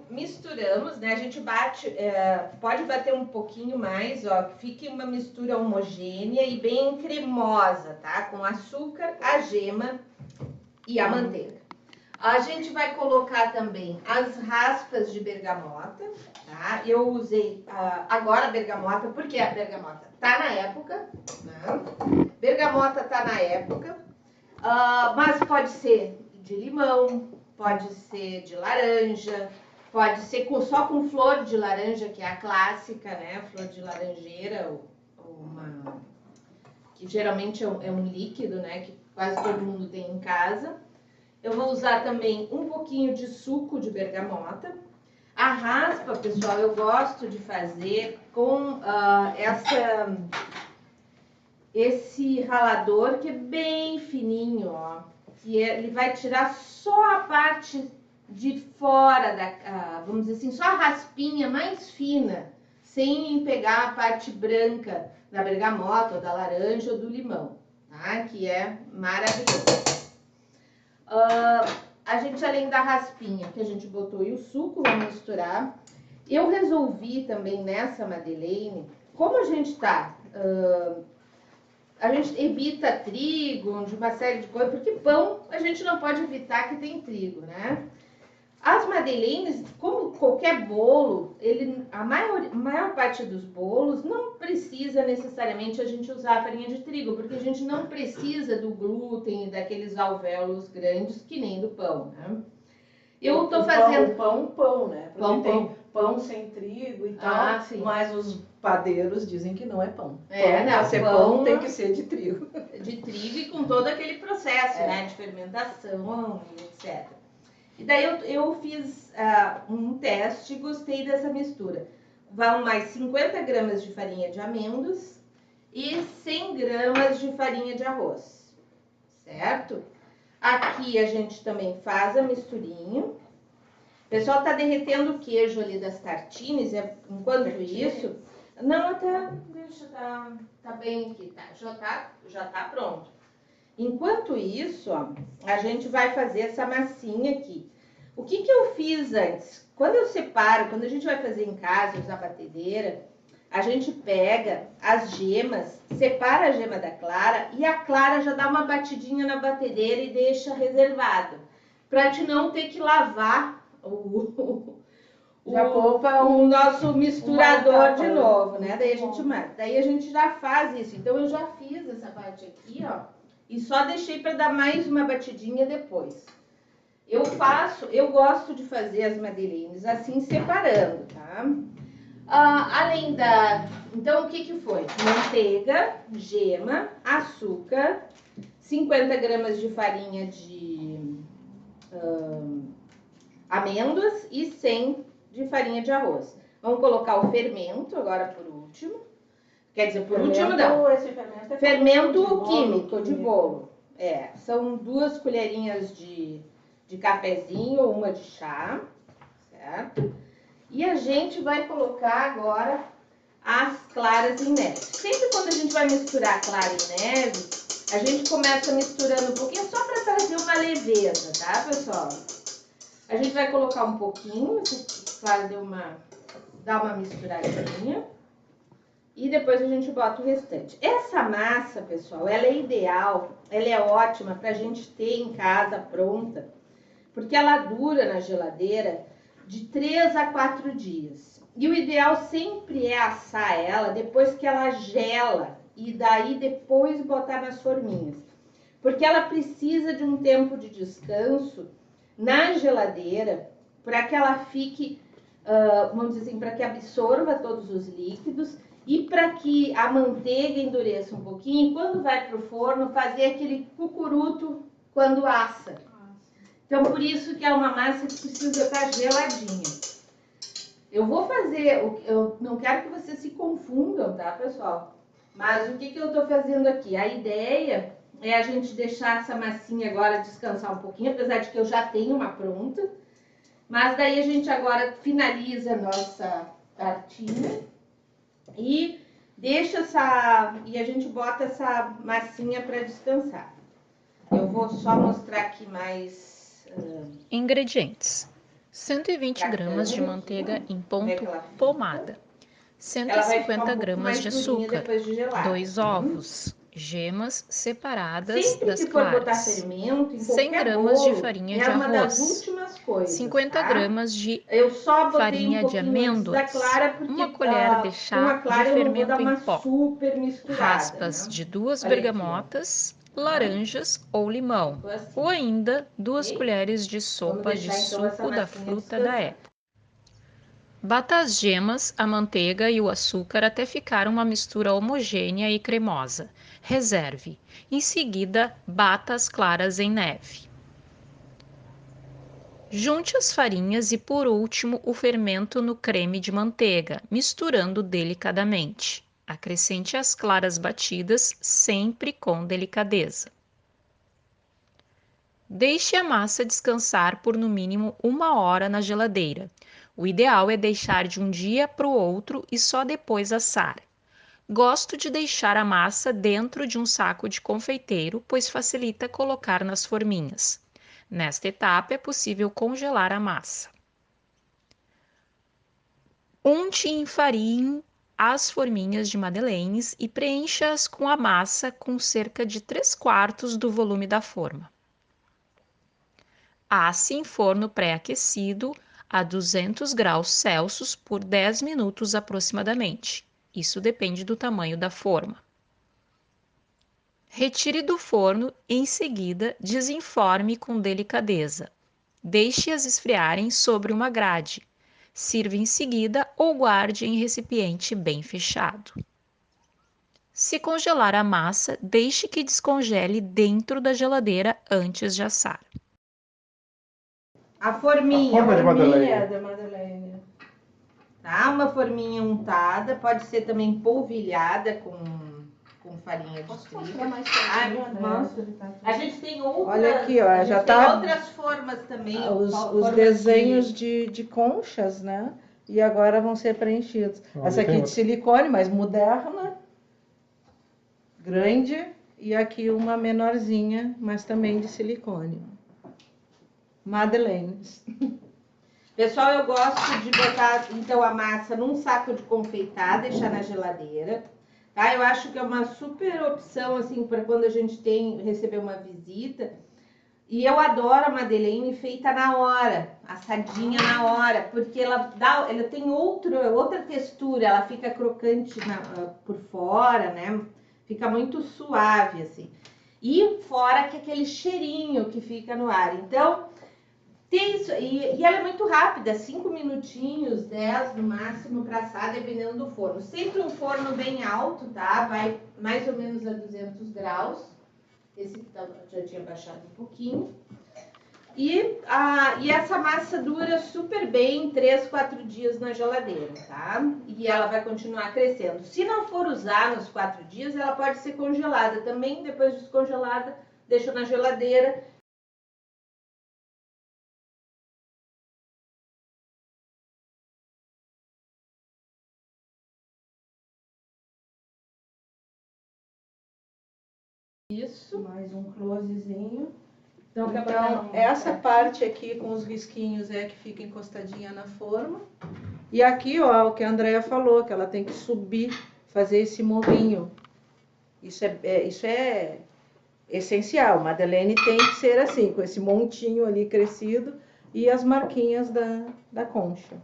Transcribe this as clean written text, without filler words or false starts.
misturamos, né? A gente bate, pode bater um pouquinho mais, ó, que fique uma mistura homogênea e bem cremosa, tá? Com açúcar, a gema e a manteiga. A gente vai colocar também as raspas de bergamota, tá? Eu usei agora a bergamota, porque a bergamota tá na época, né? Bergamota tá na época, mas pode ser de limão, pode ser de laranja, pode ser só com flor de laranja, que é a clássica, né? Flor de laranjeira, que geralmente é um líquido, né? Que quase todo mundo tem em casa. Eu vou usar também um pouquinho de suco de bergamota. A raspa, pessoal, eu gosto de fazer com esse ralador que é bem fininho, ó. Ele vai tirar só a parte de fora, vamos dizer assim, só a raspinha mais fina, sem pegar a parte branca da bergamota, ou da laranja, ou do limão, tá? Que é maravilhoso. A gente, além da raspinha que a gente botou e o suco, vamos misturar. Eu resolvi também nessa madeleine, como a gente a gente evita trigo, de uma série de coisas, porque pão a gente não pode evitar que tem trigo, né? As madeleines, como qualquer bolo, a maior parte dos bolos não precisa necessariamente a gente usar a farinha de trigo, porque a gente não precisa do glúten e daqueles alvéolos grandes que nem do pão, né? Eu tô fazendo... Pão, né? Porque tem pão sem trigo e tal, mas os padeiros dizem que não é pão. Pão tem que ser de trigo. De trigo e com todo aquele processo, né? De fermentação, etc. E daí eu fiz um teste e gostei dessa mistura. Vão mais 50 gramas de farinha de amêndoas e 100 gramas de farinha de arroz, certo? Aqui a gente também faz a misturinha. O pessoal tá derretendo o queijo ali das tartines, enquanto isso... Não, tá bem aqui, tá? Já tá pronto. Enquanto isso, ó, a gente vai fazer essa massinha aqui. O que eu fiz antes? Quando a gente vai fazer em casa, usar batedeira, a gente pega as gemas, separa a gema da clara e a clara já dá uma batidinha na batedeira e deixa reservado. Pra te não ter que lavar o nosso misturador de novo, né? Daí a gente já faz isso. Então eu já fiz essa parte aqui, ó. E só deixei para dar mais uma batidinha depois. Eu gosto de fazer as madeleines assim, separando, tá? Então, o que foi? Manteiga, gema, açúcar, 50 gramas de farinha de amêndoas e 100 de farinha de arroz. Vamos colocar o fermento agora por último. Quer dizer, por último não. Esse fermento químico de bolo. São 2 colherinhas de cafezinho ou uma de chá, certo? E a gente vai colocar agora as claras em neve. Sempre quando a gente vai misturar clara em neve, a gente começa misturando um pouquinho só para trazer uma leveza, tá, pessoal? A gente vai colocar um pouquinho, claro, dá uma misturadinha. E depois a gente bota o restante. Essa massa, pessoal, ela é ideal, ela é ótima para a gente ter em casa pronta, porque ela dura na geladeira de 3 a 4 dias. E o ideal sempre é assar ela depois que ela gela e daí depois botar nas forminhas. Porque ela precisa de um tempo de descanso na geladeira para que ela fique, vamos dizer assim, para que absorva todos os líquidos e para que a manteiga endureça um pouquinho, e quando vai para o forno, fazer aquele cucuruto quando assa. Então, por isso que é uma massa que precisa estar geladinha. Eu vou fazer, eu não quero que vocês se confundam, tá, pessoal? Mas o que eu estou fazendo aqui? A ideia é a gente deixar essa massinha agora descansar um pouquinho, apesar de que eu já tenho uma pronta. Mas daí a gente agora finaliza a nossa tartinha. E a gente bota essa massinha para descansar. Eu vou só mostrar aqui mais ingredientes. 120 pra gramas de câmera manteiga aqui, em como é ponto que ela fica. pomada, Ela vai ficar 150 um pouco gramas mais de durinha açúcar, depois de gelada. 2 ovos, gemas separadas Sempre das que for botar claras, fermento, em 100 qualquer gramas de bolo, farinha de é uma das arroz, últimas coisas, 50 tá? gramas de Eu só botei farinha um de pouquinho antes da amêndoas, clara, porque uma colher de com chá a de clara eu não vou dar fermento em uma pó, super misturada, raspas né? de 2 Olha aqui, ó. bergamotas, laranjas ou limão, Ficou assim, ou ainda 2 ok? colheres de Vamos sopa de deixar então essa suco da massinha fruta da descansar. época. Bata as gemas, a manteiga e o açúcar até ficar uma mistura homogênea e cremosa. Reserve. Em seguida, bata as claras em neve. Junte as farinhas e, por último, o fermento no creme de manteiga, misturando delicadamente. Acrescente as claras batidas, sempre com delicadeza. Deixe a massa descansar por no mínimo 1 hora na geladeira. O ideal é deixar de um dia para o outro e só depois assar. Gosto de deixar a massa dentro de um saco de confeiteiro, pois facilita colocar nas forminhas. Nesta etapa é possível congelar a massa. Unte em farinha as forminhas de madeleines e preencha-as com a massa com cerca de 3/4 do volume da forma. Asse em forno pré-aquecido a 200 graus Celsius por 10 minutos aproximadamente. Isso depende do tamanho da forma. Retire do forno e, em seguida, desenforme com delicadeza. Deixe-as esfriarem sobre uma grade. Sirva em seguida ou guarde em recipiente bem fechado. Se congelar a massa, deixe que descongele dentro da geladeira antes de assar. A forminha da Madeleine. Madeleine. Tá? Uma forminha untada, pode ser também polvilhada com farinha de trigo. Nossa, a gente tem outras, olha aqui, ó, já tá outras formas também. Os desenhos de conchas, né? E agora vão ser preenchidos. Essa aqui de silicone, mais moderna, grande, e aqui uma menorzinha, mas também de silicone. Madeleines. Pessoal, eu gosto de botar então a massa num saco de confeitar, deixar na geladeira. Tá? Eu acho que é uma super opção assim para quando a gente receber uma visita. E eu adoro a madeleine feita na hora, assadinha na hora, porque ela tem outra textura, ela fica crocante por fora, né? Fica muito suave assim. E fora que aquele cheirinho que fica no ar. Então, tem isso, e ela é muito rápida, 5 minutinhos, 10 no máximo para assar, dependendo do forno. Sempre um forno bem alto, tá? Vai mais ou menos a 200 graus. Esse já tinha baixado um pouquinho. E essa massa dura super bem 3, 4 dias na geladeira, tá? E ela vai continuar crescendo. Se não for usar nos 4 dias, ela pode ser congelada também. Depois de descongelada, deixa na geladeira. Isso. Mais um closezinho. Então essa parte aqui com os risquinhos é que fica encostadinha na forma. E aqui, ó, o que a Andrea falou, que ela tem que subir, fazer esse morrinho. Isso é essencial. Madeleine tem que ser assim, com esse montinho ali crescido e as marquinhas da concha.